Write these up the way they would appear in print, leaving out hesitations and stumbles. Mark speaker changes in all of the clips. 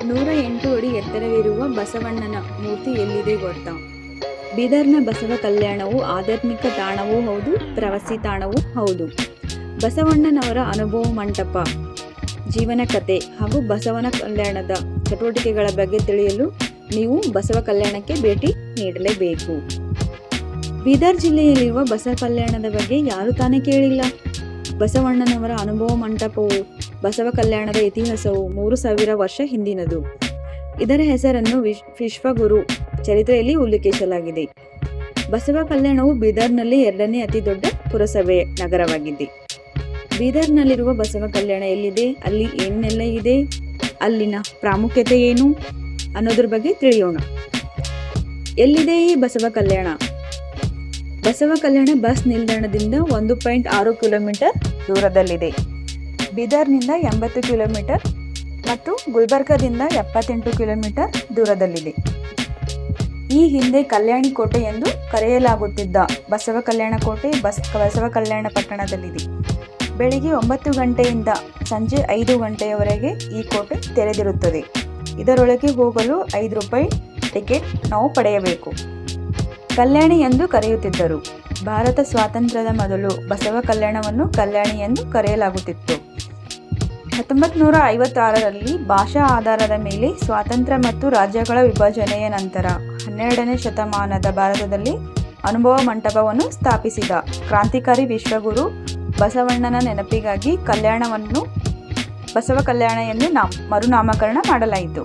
Speaker 1: 108 ಅಡಿ ಎತ್ತರವಿರುವ ಬಸವಣ್ಣನ ಮೂರ್ತಿ ಎಲ್ಲಿದೆ ಗೊತ್ತಾ? ಬೀದರ್ನ ಬಸವ ಕಲ್ಯಾಣವು ಆಧ್ಯಾತ್ಮಿಕ ತಾಣವೂ ಹೌದು, ಪ್ರವಾಸಿ ತಾಣವೂ ಹೌದು. ಬಸವಣ್ಣನವರ ಅನುಭವ ಮಂಟಪ, ಜೀವನ ಕಥೆ ಹಾಗೂ ಬಸವನ ಕಲ್ಯಾಣದ ಚಟುವಟಿಕೆಗಳ ಬಗ್ಗೆ ತಿಳಿಯಲು ನೀವು ಬಸವ ಕಲ್ಯಾಣಕ್ಕೆ ಭೇಟಿ ನೀಡಲೇಬೇಕು. ಬೀದರ್ ಜಿಲ್ಲೆಯಲ್ಲಿರುವ ಬಸವ ಕಲ್ಯಾಣದ ಬಗ್ಗೆ ಯಾರು ತಾನೇ ಕೇಳಿಲ್ಲ? ಬಸವಣ್ಣನವರ ಅನುಭವ ಮಂಟಪವು ಬಸವ ಕಲ್ಯಾಣದ ಇತಿಹಾಸವು 3000 ವರ್ಷ ಹಿಂದಿನದು. ಇದರ ಹೆಸರನ್ನು ವಿಶ್ವಗುರು ಚರಿತ್ರೆಯಲ್ಲಿ ಉಲ್ಲೇಖಿಸಲಾಗಿದೆ. ಬಸವ ಕಲ್ಯಾಣವು ಬೀದರ್ನಲ್ಲಿ 2ನೇ ಅತಿ ದೊಡ್ಡ ಪುರಸಭೆ ನಗರವಾಗಿದೆ. ಬೀದರ್ನಲ್ಲಿರುವ ಬಸವ ಕಲ್ಯಾಣ ಎಲ್ಲಿದೆ, ಅಲ್ಲಿ ಏನೆಲ್ಲ ಇದೆ, ಅಲ್ಲಿನ ಪ್ರಾಮುಖ್ಯತೆ ಏನು ಅನ್ನೋದ್ರ ಬಗ್ಗೆ ತಿಳಿಯೋಣ. ಎಲ್ಲಿದೆ ಈ ಬಸವ ಕಲ್ಯಾಣ? ಬಸವ ಕಲ್ಯಾಣ ಬಸ್ ನಿಲ್ದಾಣದಿಂದ 1.6 ಕಿಲೋಮೀಟರ್ ದೂರದಲ್ಲಿದೆ. ಬೀದರ್ನಿಂದ 80 ಕಿಲೋಮೀಟರ್ ಮತ್ತು ಗುಲ್ಬರ್ಗದಿಂದ 78 ಕಿಲೋಮೀಟರ್ ದೂರದಲ್ಲಿದೆ. ಈ ಹಿಂದೆ ಕಲ್ಯಾಣಿ ಕೋಟೆ ಎಂದು ಕರೆಯಲಾಗುತ್ತಿದ್ದ ಬಸವ ಕಲ್ಯಾಣ ಕೋಟೆ ಬಸವ ಕಲ್ಯಾಣ ಪಟ್ಟಣದಲ್ಲಿದೆ. ಬೆಳಿಗ್ಗೆ 9 ಗಂಟೆಯಿಂದ ಸಂಜೆ 5 ಗಂಟೆಯವರೆಗೆ ಈ ಕೋಟೆ ತೆರೆದಿರುತ್ತದೆ. ಇದರೊಳಗೆ ಹೋಗಲು 5 ರೂಪಾಯಿ ಟಿಕೆಟ್ ನಾವು ಪಡೆಯಬೇಕು. ಕಲ್ಯಾಣಿ ಎಂದು ಕರೆಯುತ್ತಿದ್ದರು. ಭಾರತ ಸ್ವಾತಂತ್ರ್ಯದ ಮೊದಲು ಬಸವ ಕಲ್ಯಾಣವನ್ನು ಕಲ್ಯಾಣಿ ಎಂದು ಕರೆಯಲಾಗುತ್ತಿತ್ತು. 1956ರಲ್ಲಿ ಭಾಷಾ ಆಧಾರದ ಮೇಲೆ ಸ್ವಾತಂತ್ರ್ಯ ಮತ್ತು ರಾಜ್ಯಗಳ ವಿಭಜನೆಯ ನಂತರ 12ನೇ ಶತಮಾನದ ಭಾರತದಲ್ಲಿ ಅನುಭವ ಮಂಟಪವನ್ನು ಸ್ಥಾಪಿಸಿದ ಕ್ರಾಂತಿಕಾರಿ ವಿಶ್ವಗುರು ಬಸವಣ್ಣನ ನೆನಪಿಗಾಗಿ ಕಲ್ಯಾಣವನ್ನು ಬಸವ ಕಲ್ಯಾಣ ಎಂದು ಮರುನಾಮಕರಣ ಮಾಡಲಾಯಿತು.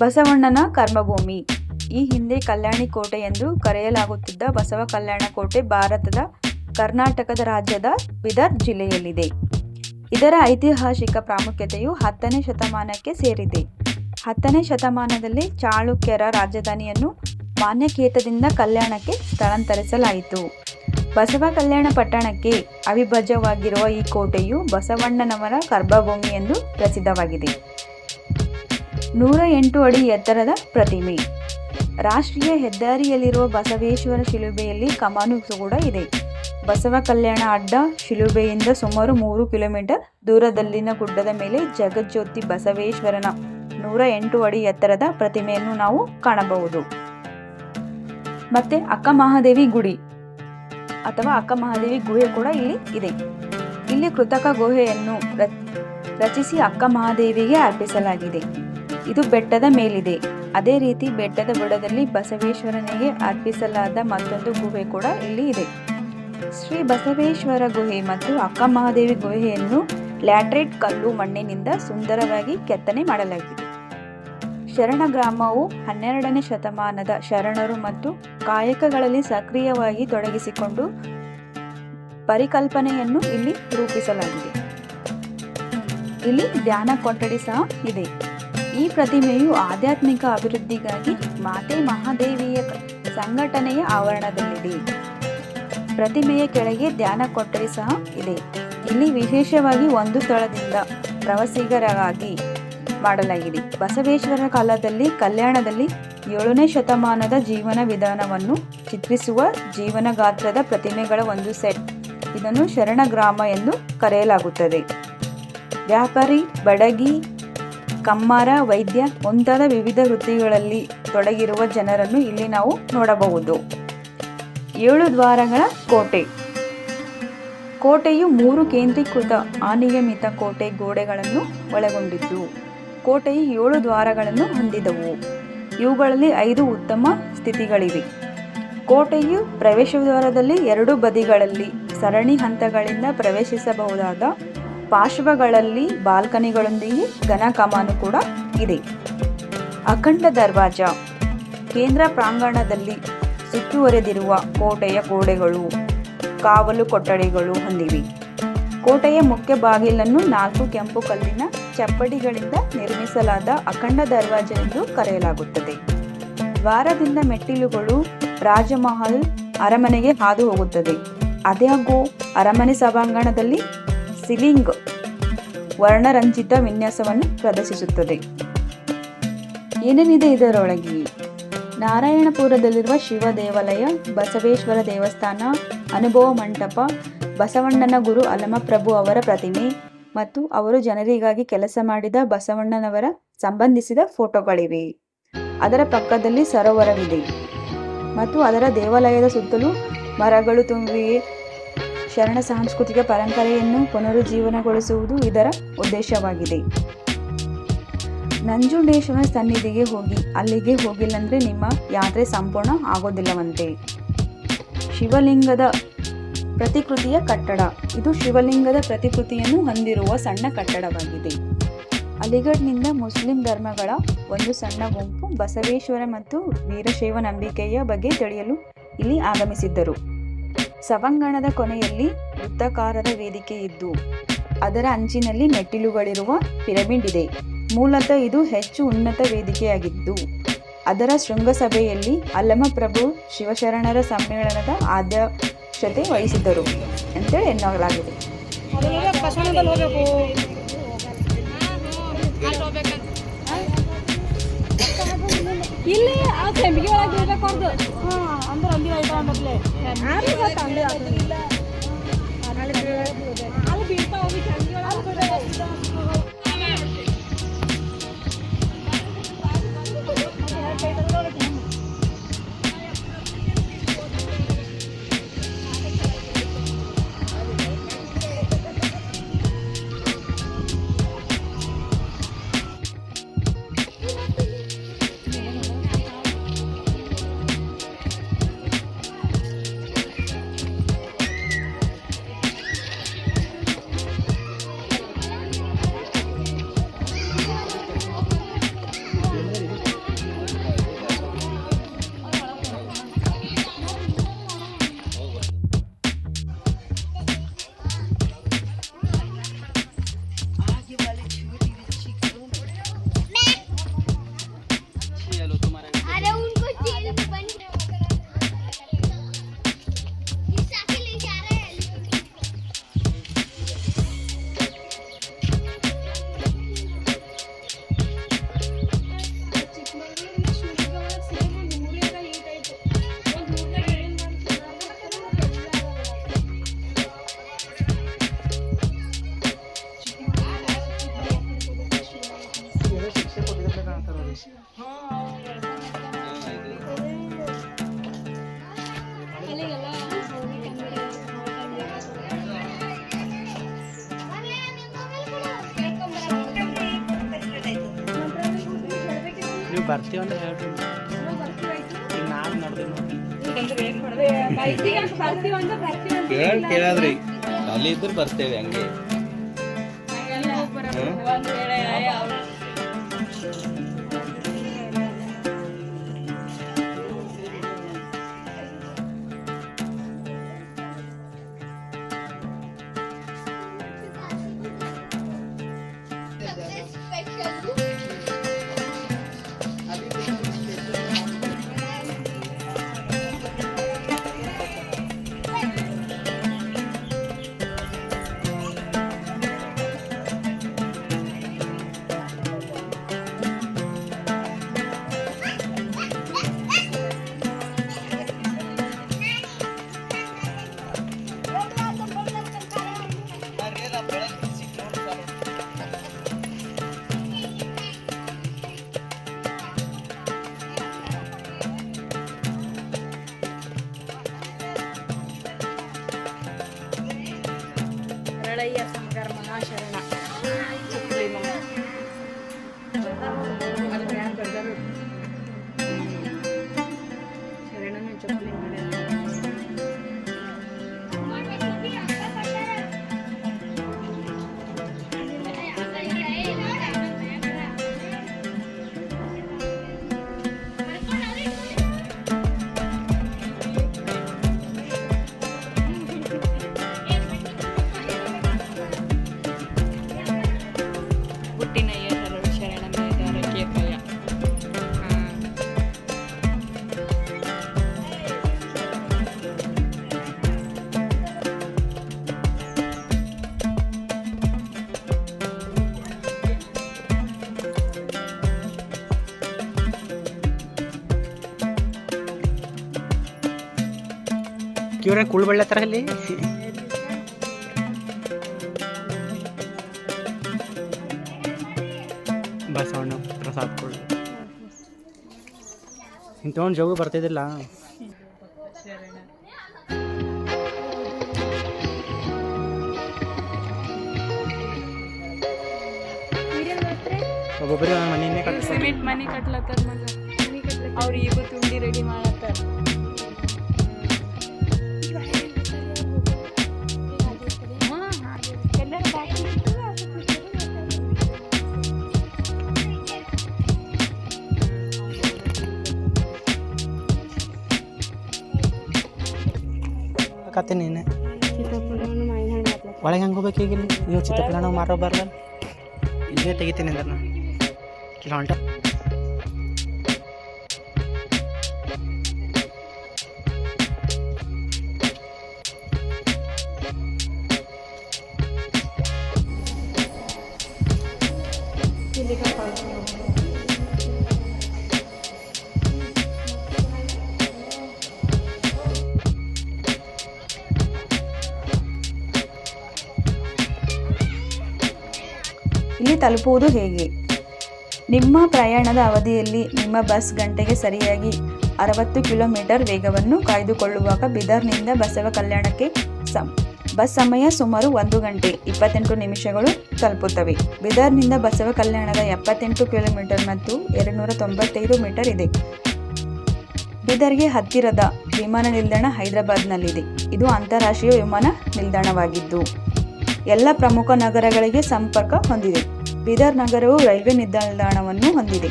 Speaker 1: ಬಸವಣ್ಣನ ಕರ್ಮಭೂಮಿ. ಈ ಹಿಂದೆ ಕಲ್ಯಾಣಿ ಕೋಟೆ ಎಂದು ಕರೆಯಲಾಗುತ್ತಿದ್ದ ಬಸವ ಕಲ್ಯಾಣ ಕೋಟೆ ಭಾರತದ ಕರ್ನಾಟಕದ ರಾಜ್ಯದ ಬೀದರ್ ಜಿಲ್ಲೆಯಲ್ಲಿದೆ. ಇದರ ಐತಿಹಾಸಿಕ ಪ್ರಾಮುಖ್ಯತೆಯು 10ನೇ ಶತಮಾನಕ್ಕೆ ಸೇರಿದೆ. 10ನೇ ಶತಮಾನದಲ್ಲಿ ಚಾಳುಕ್ಯರ ರಾಜಧಾನಿಯನ್ನು ಮಾನ್ಯಕೇತದಿಂದ ಕಲ್ಯಾಣಕ್ಕೆ ಸ್ಥಳಾಂತರಿಸಲಾಯಿತು. ಬಸವ ಕಲ್ಯಾಣ ಪಟ್ಟಣಕ್ಕೆ ಅವಿಭಾಜ್ಯವಾಗಿರುವ ಈ ಕೋಟೆಯು ಬಸವಣ್ಣನವರ ಕರ್ಮಭೂಮಿ ಎಂದು ಪ್ರಸಿದ್ಧವಾಗಿದೆ. 108 ಅಡಿ ಎತ್ತರದ ಪ್ರತಿಮೆ. ರಾಷ್ಟ್ರೀಯ ಹೆದ್ದಾರಿಯಲ್ಲಿರುವ ಬಸವೇಶ್ವರ ಶಿಲುಬೆಯಲ್ಲಿ ಕಮಾನು ಕೂಡ ಇದೆ. ಬಸವ ಕಲ್ಯಾಣ ಅಡ್ಡ ಶಿಲುಬೆಯಿಂದ ಸುಮಾರು 3 ಕಿಲೋಮೀಟರ್ ದೂರದಲ್ಲಿನ ಗುಡ್ಡದ ಮೇಲೆ ಜಗಜ್ಯೋತಿ ಬಸವೇಶ್ವರನ 108 ಅಡಿ ಎತ್ತರದ ಪ್ರತಿಮೆಯನ್ನು ನಾವು ಕಾಣಬಹುದು. ಮತ್ತೆ ಅಕ್ಕ ಮಹಾದೇವಿ ಗುಡಿ ಅಥವಾ ಅಕ್ಕ ಮಹಾದೇವಿ ಗುಹೆ ಕೂಡ ಇಲ್ಲಿ ಇದೆ. ಇಲ್ಲಿ ಕೃತಕ ಗುಹೆಯನ್ನು ರಚಿಸಿ ಅಕ್ಕ ಮಹಾದೇವಿಗೆ ಅರ್ಪಿಸಲಾಗಿದೆ. ಇದು ಬೆಟ್ಟದ ಮೇಲಿದೆ. ಅದೇ ರೀತಿ ಬೆಟ್ಟದ ಬುಡದಲ್ಲಿ ಬಸವೇಶ್ವರನಿಗೆ ಅರ್ಪಿಸಲಾದ ಮತ್ತೊಂದು ಗುಹೆ ಕೂಡ ಇಲ್ಲಿ ಇದೆ. ಶ್ರೀ ಬಸವೇಶ್ವರ ಗುಹೆ ಮತ್ತು ಅಕ್ಕ ಮಹಾದೇವಿ ಗುಹೆಯನ್ನು ಲ್ಯಾಟ್ರೈಟ್ ಕಲ್ಲು ಮಣ್ಣಿನಿಂದ ಸುಂದರವಾಗಿ ಕೆತ್ತನೆ ಮಾಡಲಾಗಿದೆ. ಶರಣ ಗ್ರಾಮವು 12ನೇ ಶತಮಾನದ ಶರಣರು ಮತ್ತು ಕಾಯಕಗಳಲ್ಲಿ ಸಕ್ರಿಯವಾಗಿ ತೊಡಗಿಸಿಕೊಂಡು ಪರಿಕಲ್ಪನೆಯನ್ನು ಇಲ್ಲಿ ರೂಪಿಸಲಾಗಿದೆ. ಇಲ್ಲಿ ಧ್ಯಾನ ಕೊಠಡಿ ಸಹ ಇದೆ. ಈ ಪ್ರತಿಮೆಯು ಆಧ್ಯಾತ್ಮಿಕ ಅಭಿವೃದ್ಧಿಗಾಗಿ ಮಾತೆ ಮಹಾದೇವಿಯ ಸಂಘಟನೆಯ ಆವರಣದಲ್ಲಿದೆ. ಪ್ರತಿಮೆಯ ಕೆಳಗೆ ಧ್ಯಾನ ಕೊಠಡಿ ಸಹ ಇದೆ. ಇಲ್ಲಿ ವಿಶೇಷವಾಗಿ ಒಂದು ಸ್ಥಳದಿಂದ ಪ್ರವಾಸಿಗರಿಗಾಗಿ ಮಾಡಲಾಗಿದೆ. ಬಸವೇಶ್ವರ ಕಾಲದಲ್ಲಿ ಕಲ್ಯಾಣದಲ್ಲಿ 7ನೇ ಶತಮಾನದ ಜೀವನ ವಿಧಾನವನ್ನು ಚಿತ್ರಿಸುವ ಜೀವನ ಗಾತ್ರದ ಪ್ರತಿಮೆಗಳ ಒಂದು ಸೆಟ್. ಇದನ್ನು ಶರಣ ಗ್ರಾಮ ಎಂದು ಕರೆಯಲಾಗುತ್ತದೆ. ವ್ಯಾಪಾರಿ, ಬಡಗಿ, ಕಮ್ಮಾರ, ವೈದ್ಯ ಮುಂತಾದ ವಿವಿಧ ವೃತ್ತಿಗಳಲ್ಲಿ ತೊಡಗಿರುವ ಜನರನ್ನು ಇಲ್ಲಿ ನಾವು ನೋಡಬಹುದು. 7 ದ್ವಾರಗಳ ಕೋಟೆ. ಕೋಟೆಯು 3 ಕೇಂದ್ರೀಕೃತ ಅನಿಯಮಿತ ಕೋಟೆ ಗೋಡೆಗಳನ್ನು ಒಳಗೊಂಡಿದ್ದು ಕೋಟೆಯು 7 ದ್ವಾರಗಳನ್ನು ಹೊಂದಿದವು. ಇವುಗಳಲ್ಲಿ 5 ಉತ್ತಮ ಸ್ಥಿತಿಗಳಿವೆ. ಕೋಟೆಯು ಪ್ರವೇಶದ್ವಾರದಲ್ಲಿ 2 ಬದಿಗಳಲ್ಲಿ ಸರಣಿ ಹಂತಗಳಿಂದ ಪ್ರವೇಶಿಸಬಹುದಾದ ಪಾರ್ಶ್ವಗಳಲ್ಲಿ ಬಾಲ್ಕನಿಗಳೊಂದಿಗೆ ಘನ ಕಮಾನು ಕೂಡ ಇದೆ. ಅಖಂಡ ದರ್ವಾಜ. ಕೇಂದ್ರ ಪ್ರಾಂಗಣದಲ್ಲಿ ಸುತ್ತುವರೆದಿರುವ ಕೋಟೆಯ ಗೋಡೆಗಳು ಕಾವಲು ಕೊಠಡಿಗಳು ಹೊಂದಿವೆ. ಕೋಟೆಯ ಮುಖ್ಯ ಬಾಗಿಲನ್ನು 4 ಕೆಂಪು ಕಲ್ಲಿನ ಚಪ್ಪಡಿಗಳಿಂದ ನಿರ್ಮಿಸಲಾದ ಅಖಂಡ ದರ್ವಾಜ ಎಂದು ಕರೆಯಲಾಗುತ್ತದೆ. ದ್ವಾರದಿಂದ ಮೆಟ್ಟಿಲುಗಳು ರಾಜಮಹಲ್ ಅರಮನೆಗೆ ಹಾದು ಹೋಗುತ್ತದೆ. ಆದಾಗ್ಯೂ ಅರಮನೆ ಸಭಾಂಗಣದಲ್ಲಿ ಸೀಲಿಂಗ್ ವರ್ಣರಂಜಿತ ವಿನ್ಯಾಸವನ್ನು ಪ್ರದರ್ಶಿಸುತ್ತದೆ. ಏನೇನಿದೆ ಇದರೊಳಗೆ? ನಾರಾಯಣಪುರದಲ್ಲಿರುವ ಶಿವ ದೇವಾಲಯ, ಬಸವೇಶ್ವರ ದೇವಸ್ಥಾನ, ಅನುಭವ ಮಂಟಪ, ಬಸವಣ್ಣನ ಗುರು ಅಲಮಪ್ರಭು ಅವರ ಪ್ರತಿಮೆ, ಮತ್ತು ಅವರು ಜನರಿಗಾಗಿ ಕೆಲಸ ಮಾಡಿದ ಬಸವಣ್ಣನವರ ಸಂಬಂಧಿಸಿದ ಫೋಟೋಗಳಿವೆ. ಅದರ ಪಕ್ಕದಲ್ಲಿ ಸರೋವರವಿದೆ ಮತ್ತು ಅದರ ದೇವಾಲಯದ ಸುತ್ತಲೂ ಮರಗಳು ತುಂಬಿವೆ. ಶರಣ ಸಾಂಸ್ಕೃತಿಕ ಪರಂಪರೆಯನ್ನು ಪುನರುಜ್ಜೀವನಗೊಳಿಸುವುದು ಇದರ ಉದ್ದೇಶವಾಗಿದೆ. ನಂಜುಂಡೇಶ್ವರ ಸನ್ನಿಧಿಗೆ ಹೋಗಿ, ಅಲ್ಲಿಗೆ ಹೋಗಿಲ್ಲಂದ್ರೆ ನಿಮ್ಮ ಯಾತ್ರೆ ಸಂಪೂರ್ಣ ಆಗೋದಿಲ್ಲವಂತೆ. ಶಿವಲಿಂಗದ ಪ್ರತಿಕೃತಿಯ ಕಟ್ಟಡ. ಇದು ಶಿವಲಿಂಗದ ಪ್ರತಿಕೃತಿಯನ್ನು ಹೊಂದಿರುವ ಸಣ್ಣ ಕಟ್ಟಡವಾಗಿದೆ. ಅಲಿಗಢ್ನಿಂದ ಮುಸ್ಲಿಂ ಧರ್ಮಗಳ ಒಂದು ಸಣ್ಣ ಗುಂಪು ಬಸವೇಶ್ವರ ಮತ್ತು ವೀರಶೈವ ನಂಬಿಕೆಯ ಬಗ್ಗೆ ತಿಳಿಯಲು ಇಲ್ಲಿ ಆಗಮಿಸಿದ್ದರು. ಸಭಾಂಗಣದ ಕೊನೆಯಲ್ಲಿ ವೃತ್ತಾಕಾರದ ವೇದಿಕೆ ಇದ್ದು ಅದರ ಅಂಚಿನಲ್ಲಿ ಮೆಟ್ಟಿಲುಗಳಿರುವ ಪಿರಮಿಡ್ ಇದೆ. ಮೂಲತಃ ಇದು ಹೆಚ್ಚು ಉನ್ನತ ವೇದಿಕೆಯಾಗಿದ್ದು ಅದರ ಶೃಂಗಸಭೆಯಲ್ಲಿ ಅಲ್ಲಮಪ್ರಭು ಶಿವಶರಣರ ಸಮ್ಮೇಳನದ ಅಧ್ಯಕ್ಷತೆ ವಹಿಸಿದ್ದರು ಅಂತೇಳಿ ಎನ್ನಲಾಗಿದೆ.
Speaker 2: ಇಲ್ಲಿ ಆ ಸೆಂಬಿಗೆ ಒಳಗೆ ಹೋಗ್ಬೇಕು ಅಂದ್ರೆ ಅಲ್ಲಿ ಐಟ ಮೊದಲೇ ಅಲ್ಲಿ ಬೀಳ್ತಾ ಹೋಗಿ
Speaker 3: ನೀವು ಬರ್ತೀವಿ ಅಂದ್ರೆ ಹೇಳ್ರಿ. ಈಗ ನಾನು ನೋಡ್ತೀನಿ
Speaker 4: ಕೇಳಾದ್ರಿ ಅಲ್ಲಿ ಇದ್ರೆ ಬರ್ತೇವೆ ಹಂಗೆ.
Speaker 2: ಶರಣ
Speaker 3: ಕ್ಯೂರ ಕುಳ್ಬಳ್ಳ ಥರ ಅಲ್ಲಿ ಬಸವಣ್ಣ ಪ್ರಸಾದ ಕೊಡೋದು ಇಂಥವೊಂದು ಜೋಗು ಬರ್ತಿದ್ದಿಲ್ಲ. ಒಬ್ಬೊಬ್ಬರಿಗೆ ಒಂದು ಮನೆಯೇ ಕಟ್ತಾರೆ.
Speaker 2: ಸಿಮೆಂಟ್ ಮನೆ ಕಟ್ಲತ್ತಾರ ಮಗ ಅವ್ರು ಈಗ ತುಂಡಿ ರೆಡಿ ಮಾಡತ್ತಾರ.
Speaker 3: ಕತೆ ನೀನೆ ಒಳಗೆ ಹೆಂಗೆ ಹೋಗ್ಬೇಕು ಈಗ ಇಲ್ಲಿ ನೀವು ಚಿತ್ರಪಟ ನಾವು ಮಾರೋ ಬರಲ್ಲ ಇಲ್ಲೇ ತೆಗಿತೀನಿ ಅಂದ್ರೆ ನಾನು ಇಲ್ಲ ಹೊಂಟ
Speaker 1: ಇಲ್ಲಿ ತಲುಪುವುದು ಹೇಗೆ? ನಿಮ್ಮ ಪ್ರಯಾಣದ ಅವಧಿಯಲ್ಲಿ ನಿಮ್ಮ ಬಸ್ ಗಂಟೆಗೆ ಸರಿಯಾಗಿ 60 ಕಿಲೋಮೀಟರ್ ವೇಗವನ್ನು ಕಾಯ್ದುಕೊಳ್ಳುವಾಗ ಬೀದರ್ನಿಂದ ಬಸವ ಕಲ್ಯಾಣಕ್ಕೆ ಬಸ್ ಸಮಯ ಸುಮಾರು 1 ಗಂಟೆ 28 ನಿಮಿಷಗಳು ತಲುಪುತ್ತವೆ. ಬೀದರ್ನಿಂದ ಬಸವ ಕಲ್ಯಾಣದ 78 ಕಿಲೋಮೀಟರ್ ಮತ್ತು 295 ಮೀಟರ್ ಇದೆ. ಬೀದರ್ಗೆ ಹತ್ತಿರದ ವಿಮಾನ ನಿಲ್ದಾಣ ಹೈದರಾಬಾದ್ನಲ್ಲಿದೆ. ಇದು ಅಂತಾರಾಷ್ಟ್ರೀಯ ವಿಮಾನ ನಿಲ್ದಾಣವಾಗಿದ್ದು ಎಲ್ಲ ಪ್ರಮುಖ ನಗರಗಳಿಗೆ ಸಂಪರ್ಕ ಹೊಂದಿದೆ. ಬೀದರ್ ನಗರವು ರೈಲ್ವೆ ನಿಲ್ದಾಣವನ್ನು ಹೊಂದಿದೆ.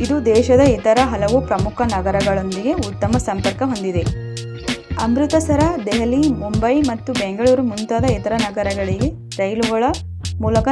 Speaker 1: ಇದು ದೇಶದ ಇತರ ಹಲವು ಪ್ರಮುಖ ನಗರಗಳೊಂದಿಗೆ ಉತ್ತಮ ಸಂಪರ್ಕ ಹೊಂದಿದೆ. ಅಮೃತಸರ, ದೆಹಲಿ, ಮುಂಬೈ ಮತ್ತು ಬೆಂಗಳೂರು ಮುಂತಾದ ಇತರ ನಗರಗಳಿಗೆ ರೈಲುಗಳ ಮೂಲಕ